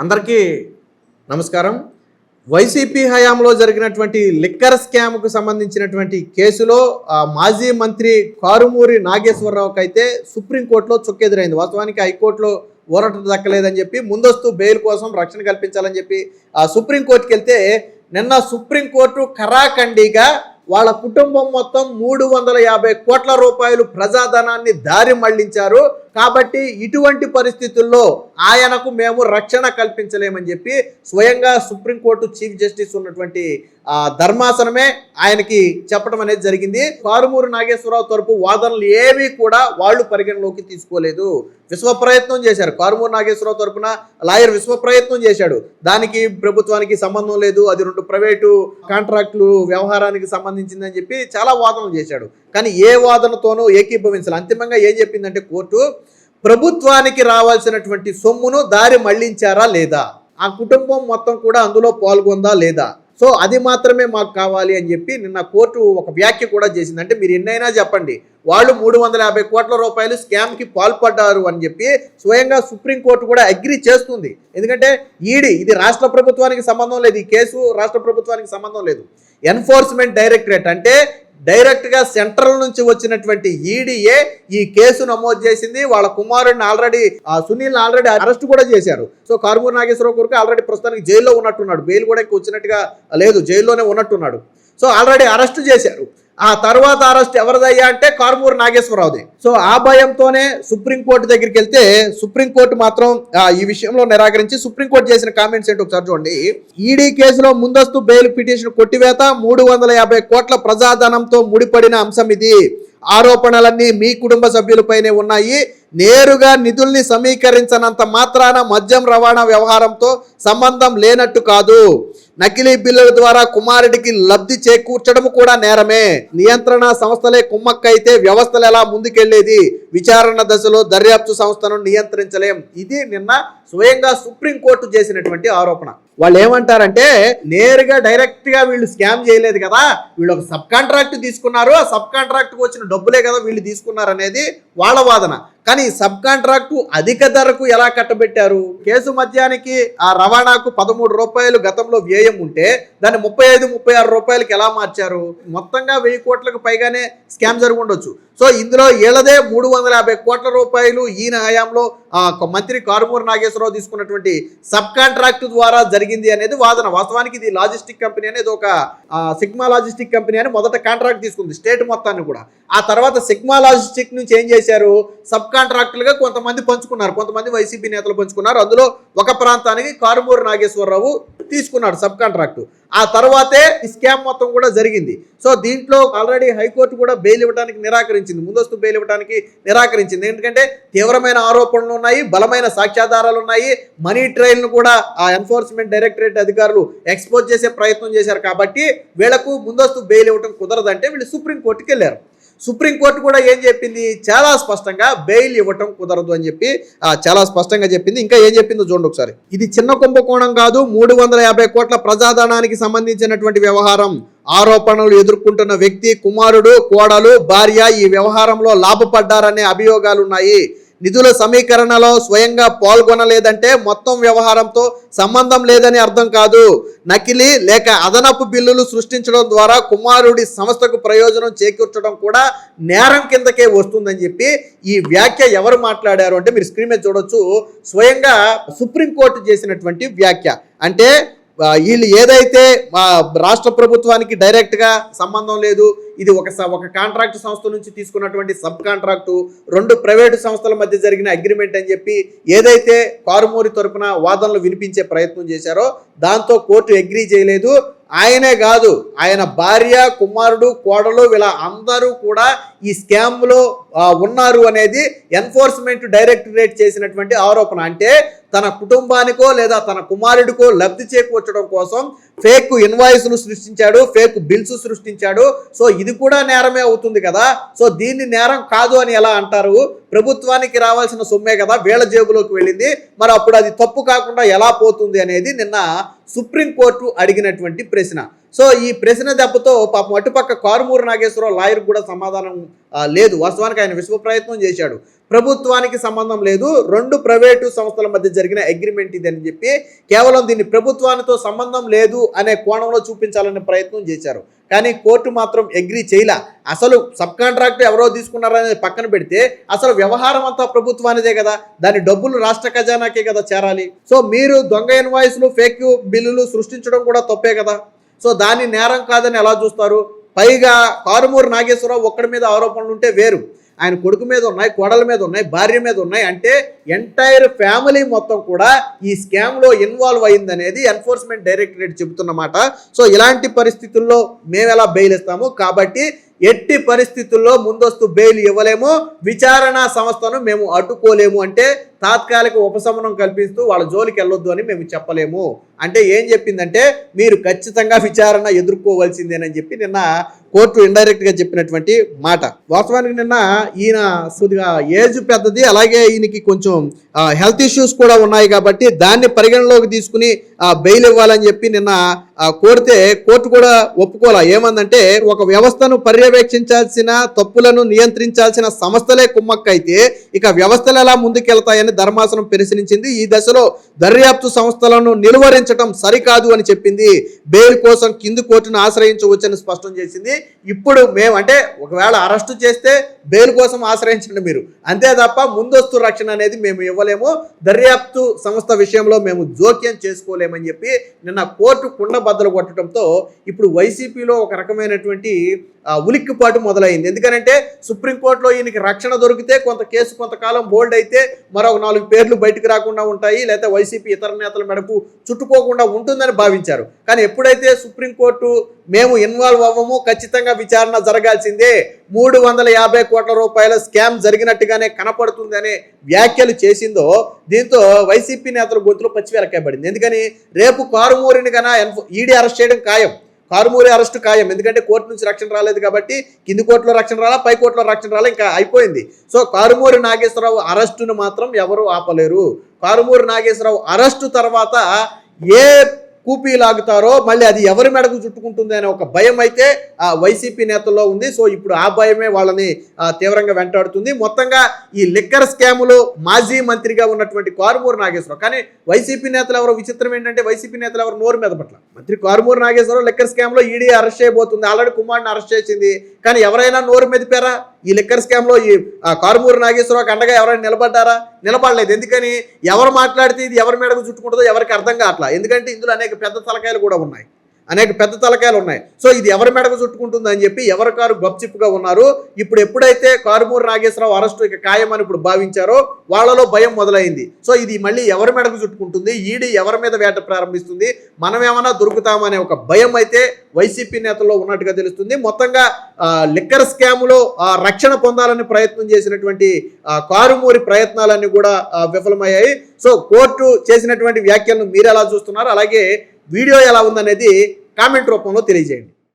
అందరికీ నమస్కారం. వైసీపీ హయాంలో జరిగినటువంటి లిక్కర్ స్కామ్కు సంబంధించినటువంటి కేసులో మాజీ మంత్రి కారుమూరి నాగేశ్వరరావుకి అయితే సుప్రీంకోర్టులో చుక్కెదురైంది. వాస్తవానికి హైకోర్టులో ఊరట దక్కలేదని చెప్పి ముందస్తు బెయిల్ కోసం రక్షణ కల్పించాలని చెప్పి సుప్రీంకోర్టుకి వెళ్తే నిన్న సుప్రీంకోర్టు ఖరాఖండిగా వాళ్ళ కుటుంబం మొత్తం 350 కోట్ల రూపాయలు ప్రజాధనాన్ని దారి మళ్లించారు. కాబట్టి ఇటువంటి పరిస్థితుల్లో ఆయనకు మేము రక్షణ కల్పించలేమని చెప్పి స్వయంగా సుప్రీంకోర్టు చీఫ్ జస్టిస్ ఉన్నటువంటి ధర్మాసనమే ఆయనకి చెప్పడం అనేది జరిగింది. కారుమూరి నాగేశ్వరరావు తరపు వాదనలు ఏవి కూడా వాళ్ళు పరిగణలోకి తీసుకోలేదు. విశ్వ ప్రయత్నం చేశారు. కారుమూరి నాగేశ్వరరావు తరపున లాయర్ విశ్వ ప్రయత్నం చేశాడు. దానికి ప్రభుత్వానికి సంబంధం లేదు, అది 2 ప్రైవేటు కాంట్రాక్టులు వ్యవహారానికి సంబంధించిందని చెప్పి చాలా వాదనలు చేశాడు. కానీ ఏ వాదనతోనూ ఏకీభవించాలి. అంతిమంగా ఏం చెప్పిందంటే కోర్టు, ప్రభుత్వానికి రావాల్సినటువంటి సొమ్మును దారి మళ్లించారా లేదా, ఆ కుటుంబం మొత్తం కూడా అందులో పాల్గొందా లేదా, సో అది మాత్రమే మాకు కావాలి అని చెప్పి నిన్న కోర్టు ఒక వ్యాఖ్య కూడా చేసింది. అంటే మీరు ఎన్నైనా చెప్పండి, వాళ్ళు 350 కోట్ల రూపాయలు స్కామ్కి పాల్పడ్డారు అని చెప్పి స్వయంగా సుప్రీంకోర్టు కూడా అగ్రీ చేస్తుంది. ఎందుకంటే ఇది రాష్ట్ర ప్రభుత్వానికి సంబంధం లేదు, ఈ కేసు రాష్ట్ర ప్రభుత్వానికి సంబంధం లేదు. ఎన్ఫోర్స్మెంట్ డైరెక్టరేట్ అంటే డైరెక్ట్గా సెంట్రల్ నుంచి వచ్చినటువంటి ఈడీఏ ఈ కేసు నమోదు చేసింది. వాళ్ళ కుమారుడిని ఆల్రెడీ సునీల్ని ఆల్రెడీ అరెస్ట్ కూడా చేశారు. సో కారుమూరి నాగేశ్వరరావు కొరకు ఆల్రెడీ ప్రస్తుతానికి జైల్లో ఉన్నట్టున్నాడు. బెయిల్ కూడా ఇంకా వచ్చినట్టుగా లేదు, జైల్లోనే ఉన్నట్టున్నాడు. సో ఆల్రెడీ అరెస్ట్ చేశారు. ఆ తర్వాత అరెస్ట్ ఎవరిదయ్యా అంటే కారుమూరి నాగేశ్వరరావుది. సో ఆ భయంతోనే సుప్రీంకోర్టు దగ్గరికి వెళ్తే సుప్రీంకోర్టు మాత్రం ఈ విషయంలో నిరాకరించి సుప్రీంకోర్టు చేసిన కామెంట్స్ ఏంటో ఒకసారి చూడండి. ఈడీ కేసులో ముందస్తు బెయిల్ పిటిషన్ కొట్టివేత, 350 కోట్ల ప్రజాధనంతో ముడిపడిన అంశం ఇది. ఆరోపణలన్నీ మీ కుటుంబ సభ్యులపైనే ఉన్నాయి. నేరుగా నిధుల్ని సమీకరించనంత మాత్రాన మద్యం రవాణా వ్యవహారంతో సంబంధం లేనట్టు కాదు. నకిలీ బిల్లుల ద్వారా కుమారుడికి లబ్ధి చేకూర్చడం కూడా నేరమే. నియంత్రణ సంస్థలే కుమ్మక్కైతే వ్యవస్థలు ఎలా ముందుకెళ్లేది? విచారణ దశలో దర్యాప్తు సంస్థను నియంత్రించలేం. ఇది నిన్న స్వయంగా సుప్రీంకోర్టు చేసినటువంటి ఆరోపణ. వాళ్ళు ఏమంటారంటే, నేరుగా డైరెక్ట్గా వీళ్ళు స్కామ్ చేయలేదు కదా, వీళ్ళు ఒక సబ్ కాంట్రాక్ట్ తీసుకున్నారు, ఆ సబ్ కాంట్రాక్ట్కి వచ్చిన డబ్బులే కదా వీళ్ళు తీసుకున్నారు అనేది వాళ్ళ వాదన. కానీ సబ్ కాంట్రాక్టు అధిక ధరకు ఎలా కట్టబెట్టారు? కేసు మద్యానికి ఆ రవాణాకు 13 రూపాయలు గతంలో వ్యయం ఉంటే దాన్ని 35-36 రూపాయలకి ఎలా మార్చారు? మొత్తంగా 1000 కోట్లకు పైగానే స్కామ్ జరిగి ఉండొచ్చు. సో ఇందులో ఏళ్ళదే 350 కోట్ల రూపాయలు ఈయన హయాంలో మంత్రి కారుమూరి నాగేశ్వరరావు తీసుకున్నటువంటి సబ్ కాంట్రాక్ట్ ద్వారా జరిగింది అనేది వాదన. వాస్తవానికి ఇది లాజిస్టిక్ కంపెనీ అనేది ఒక సిగ్మా లాజిస్టిక్ కంపెనీ అని మొదట కాంట్రాక్ట్ తీసుకుంది స్టేట్ మొత్తాన్ని కూడా. ఆ తర్వాత సిగ్మా లాజిస్టిక్ నుంచి ఏం చేశారు, సబ్ కాంట్రాక్టులుగా కొంతమంది పంచుకున్నారు, కొంతమంది వైసీపీ నేతలు పంచుకున్నారు. అందులో ఒక ప్రాంతానికి కారుమూరి నాగేశ్వరరావు తీసుకున్నాడు సబ్ కాంట్రాక్టు. ఆ తర్వాతే ఈ స్కామ్ మొత్తం కూడా జరిగింది. సో దీంట్లో ఆల్రెడీ హైకోర్టు కూడా బెయిల్ ఇవ్వడానికి నిరాకరించింది, ముందస్తు బెయిల్ ఇవ్వడానికి నిరాకరించింది. ఎందుకంటే తీవ్రమైన ఆరోపణలు ఉన్నాయి, బలమైన సాక్ష్యాధారాలు ఉన్నాయి, మనీ ట్రయల్ను కూడా ఆ ఎన్ఫోర్స్మెంట్ డైరెక్టరేట్ అధికారులు ఎక్స్పోజ్ చేసే ప్రయత్నం చేశారు. కాబట్టి వీళ్లకు ముందస్తు బెయిల్ ఇవ్వడం కుదరదంటే వీళ్ళు సుప్రీంకోర్టుకి వెళ్ళారు. సుప్రీంకోర్టు కూడా ఏం చెప్పింది, చాలా స్పష్టంగా బెయిల్ ఇవ్వటం కుదరదు అని చెప్పి చాలా స్పష్టంగా చెప్పింది. ఇంకా ఏం చెప్పిందో చూడండి ఒకసారి. ఇది చిన్న కుంభకోణం కాదు, 350 కోట్ల ప్రజాధనానికి సంబంధించినటువంటి వ్యవహారం. ఆరోపణలు ఎదుర్కొంటున్న వ్యక్తి కుమారుడు, కోడలు, భార్య ఈ వ్యవహారంలో లాభపడ్డారనే అభియోగాలున్నాయి. నిధుల సమీకరణలో స్వయంగా పాల్గొనలేదంటే మొత్తం వ్యవహారంతో సంబంధం లేదని అర్థం కాదు. నకిలీ లేక అదనపు బిల్లులు సృష్టించడం ద్వారా కుమారుడి సంస్థకు ప్రయోజనం చేకూర్చడం కూడా నేరం కిందకే వస్తుందని చెప్పి ఈ వ్యాఖ్య ఎవరు మాట్లాడారు అంటే మీరు స్క్రీన్ మీద చూడొచ్చు. స్వయంగా సుప్రీంకోర్టు చేసినటువంటి వ్యాఖ్య. అంటే వీళ్ళు ఏదైతే రాష్ట్ర ప్రభుత్వానికి డైరెక్ట్గా సంబంధం లేదు, ఇది ఒక కాంట్రాక్ట్ సంస్థ నుంచి తీసుకున్నటువంటి సబ్ కాంట్రాక్టు, 2 ప్రైవేటు సంస్థల మధ్య జరిగిన అగ్రిమెంట్ అని చెప్పి ఏదైతే కారుమూరి తరపున వాదనలు వినిపించే ప్రయత్నం చేశారో దాంతో కోర్టు అగ్రీ చేయలేదు. ఆయనే కాదు, ఆయన భార్య, కుమారుడు, కోడలు వీళ్ళ అందరూ కూడా ఈ స్కామ్లో ఉన్నారు అనేది ఎన్ఫోర్స్మెంట్ డైరెక్టరేట్ చేసినటువంటి ఆరోపణ. అంటే తన కుటుంబానికో లేదా తన కుమారుడికో లబ్ధి చేకూర్చడం కోసం ఫేక్ ఇన్వాయిస్లు సృష్టించాడు, ఫేక్ బిల్స్ సృష్టించాడు. సో ఇది కూడా నేరమే అవుతుంది కదా. సో దీన్ని నేరం కాదు అని ఎలా అంటారు? ప్రభుత్వానికి రావాల్సిన సొమ్మే కదా వీళ్ళ జేబులోకి వెళ్ళింది, మరి అప్పుడు అది తప్పు కాకుండా ఎలా పోతుంది అనేది నిన్న సుప్రీంకోర్టు అడిగినటువంటి ప్రశ్న. సో ఈ ప్రశ్న దెబ్బతో పాపం అటుపక్క కారుమూరి నాగేశ్వరరావు లాయర్ కూడా సమాధానం లేదు. వాస్తవానికి ఆయన విశ్వ ప్రయత్నం చేశాడు. ప్రభుత్వానికి సంబంధం లేదు, 2 ప్రైవేటు సంస్థల మధ్య జరిగిన అగ్రిమెంట్ ఇది అని చెప్పి కేవలం దీన్ని ప్రభుత్వానితో సంబంధం లేదు అనే కోణంలో చూపించాలనే ప్రయత్నం చేశారు. కానీ కోర్టు మాత్రం అగ్రీ చేయలే. అసలు సబ్ కాంట్రాక్ట్ ఎవరో తీసుకున్నారనేది పక్కన పెడితే అసలు వ్యవహారం అంతా ప్రభుత్వానిదే కదా, దాని డబ్బులు రాష్ట్ర ఖజానాకే కదా చేరాలి. సో మీరు దొంగ ఇన్వాయిస్లు, ఫేక్ బిల్లులు సృష్టించడం కూడా తప్పే కదా. సో దాన్ని నేరం కాదని ఎలా చూస్తారు? పైగా కారుమూరి నాగేశ్వరరావు ఒక్కడి మీద ఆరోపణలు ఉంటే వేరు, ఆయన కొడుకు మీద ఉన్నాయి, కోడల మీద ఉన్నాయి, భార్య మీద ఉన్నాయి. అంటే ఎంటైర్ ఫ్యామిలీ మొత్తం కూడా ఈ స్కామ్లో ఇన్వాల్వ్ అయిందనేది ఎన్ఫోర్స్మెంట్ డైరెక్టరేట్ చెబుతున్నమాట. సో ఇలాంటి పరిస్థితుల్లో మేము ఎలా బెయిల్ ఇస్తాము? కాబట్టి ఎట్టి పరిస్థితుల్లో ముందస్తు బెయిల్ ఇవ్వలేము, విచారణ సంస్థను మేము అడ్డుకోలేము, అంటే తాత్కాలిక ఉపశమనం కల్పిస్తూ వాళ్ళ జోలికి వెళ్ళొద్దు అని మేము చెప్పలేము. అంటే ఏం చెప్పిందంటే మీరు ఖచ్చితంగా విచారణ ఎదుర్కోవాల్సిందేనని చెప్పి నిన్న కోర్టు ఇండైరెక్ట్గా చెప్పినటువంటి మాట. వాస్తవానికి నిన్న ఈయన కొద్దిగా ఏజ్ పెద్దది, అలాగే ఈయనకి కొంచెం హెల్త్ ఇష్యూస్ కూడా ఉన్నాయి కాబట్టి దాన్ని పరిగణలోకి తీసుకుని బెయిల్ ఇవ్వాలని చెప్పి నిన్న కోరితే కోర్టు కూడా ఒప్పుకోలే. ఏమందంటే ఒక వ్యవస్థను పర్యవేక్షించాల్సిన, తప్పులను నియంత్రించాల్సిన సంస్థలే కుమ్మక్కైతే ఇక వ్యవస్థలు ఎలా ముందుకెళ్తాయని ధర్మాసనం పరిశీలించింది. ఈ దశలో దర్యాప్తు సంస్థలను నిలువరించడం సరికాదు అని చెప్పింది. బెయిల్ కోసం కింది కోర్టును ఆశ్రయించవచ్చని స్పష్టం చేసింది. ఇప్పుడు మేము అంటే ఒకవేళ అరెస్టు చేస్తే బెయిల్ కోసం ఆశ్రయించండి మీరు, అంతే తప్ప ముందస్తు రక్షణ అనేది మేము ఇవ్వలేము, దర్యాప్తు సంస్థ విషయంలో మేము జోక్యం చేసుకోలేమని చెప్పి నిన్న కోర్టు కుండబద్దలు కొట్టడంతో ఇప్పుడు వైసీపీలో ఒక రకమైనటువంటి ఉలిక్కిపాటు మొదలైంది. ఎందుకంటే సుప్రీంకోర్టులో ఈయనకి రక్షణ దొరికితే కొంత కేసు కొంతకాలం బోల్డ్ అయితే మరొక 4 పేర్లు బయటకు రాకుండా ఉంటాయి, లేకపోతే వైసీపీ ఇతర నేతల మెడకు చుట్టుకోకుండా ఉంటుందని భావించారు. కానీ ఎప్పుడైతే సుప్రీంకోర్టు మేము ఇన్వాల్వ్ అవ్వము, ఖచ్చితంగా విచారణ జరగాల్సిందే, 350 కోట్ల రూపాయల స్కామ్ జరిగినట్టుగానే కనపడుతుంది అనే వ్యాఖ్యలు చేసిందో దీంతో వైసీపీ నేతల గొంతులో పచ్చి వెలకబడింది. ఎందుకని రేపు కారుమూరిని కన్నా ఈడీ అరెస్ట్ చేయడం ఖాయం, కారుమూరి అరెస్ట్ ఖాయం. ఎందుకంటే కోర్టు నుంచి రక్షణ రాలేదు కాబట్టి, కింది కోర్టులో రక్షణ రాలా, పై కోర్టులో రక్షణ రాలా, ఇంకా అయిపోయింది. సో కారుమూరి నాగేశ్వరరావు అరెస్టును మాత్రం ఎవరు ఆపలేరు. కారుమూరి నాగేశ్వరరావు అరెస్టు తర్వాత ఏ కూపీ లాగుతారో మళ్ళీ అది ఎవరి మెడకు చుట్టుకుంటుంది అనే ఒక భయం అయితే వైసీపీ నేతల్లో ఉంది. సో ఇప్పుడు ఆ భయమే వాళ్ళని తీవ్రంగా వెంటాడుతుంది. మొత్తంగా ఈ లిక్కర్ స్కాములో మాజీ మంత్రిగా ఉన్నటువంటి కారుమూరి నాగేశ్వరరావు, కానీ వైసీపీ నేతలు ఎవరో విచిత్రం ఏంటంటే వైసీపీ నేతలు ఎవరు నోరు మీద పట్ల. మంత్రి కారుమూరి నాగేశ్వరరావు లిక్కర్ స్కామ్లో ఈడీ అరెస్ట్ చేయబోతుంది, ఆల్రెడీ కుమార్ని అరెస్ట్ చేసింది, కానీ ఎవరైనా నోరు మెదిపారా? ఈ లిక్కర్ స్కామ్లో ఈ కారుమూరి నాగేశ్వరరావుకి అండగా ఎవరైనా నిలబడ్డారా? నిలబడలేదు. ఎందుకని? ఎవరు మాట్లాడితే ఇది ఎవరి మేడకు చుట్టుకుంటుందో ఎవరికి అర్థం కావట్లా. ఎందుకంటే ఇందులో అనేక పెద్ద తలకాయలు కూడా ఉన్నాయి, సో ఇది ఎవరి మేడకు చుట్టుకుంటుంది అని చెప్పి ఎవరి కారు గప్చిప్పుగా ఉన్నారు. ఇప్పుడు ఎప్పుడైతే కారుమూరి నాగేశ్వరరావు అరెస్టు ఇక ఖాయమని ఇప్పుడు భావించారో వాళ్ళలో భయం మొదలైంది. సో ఇది మళ్ళీ ఎవరి మేడకు చుట్టుకుంటుంది, ఈడీ ఎవరి మీద వేట ప్రారంభిస్తుంది, మనం ఏమైనా దొరుకుతామనే ఒక భయం అయితే వైసీపీ నేతల్లో ఉన్నట్టుగా తెలుస్తుంది. మొత్తంగా లిక్కర్ స్కాములో రక్షణ పొందాలని ప్రయత్నం చేసినటువంటి కారుమూరి ప్రయత్నాలన్నీ కూడా విఫలమయ్యాయి. సో కోర్టు చేసినటువంటి వ్యాఖ్యలను మీరు ఎలా చూస్తున్నారు, అలాగే వీడియో ఎలా ఉందనేది కామెంట్ రూపంలో తెలియజేయండి.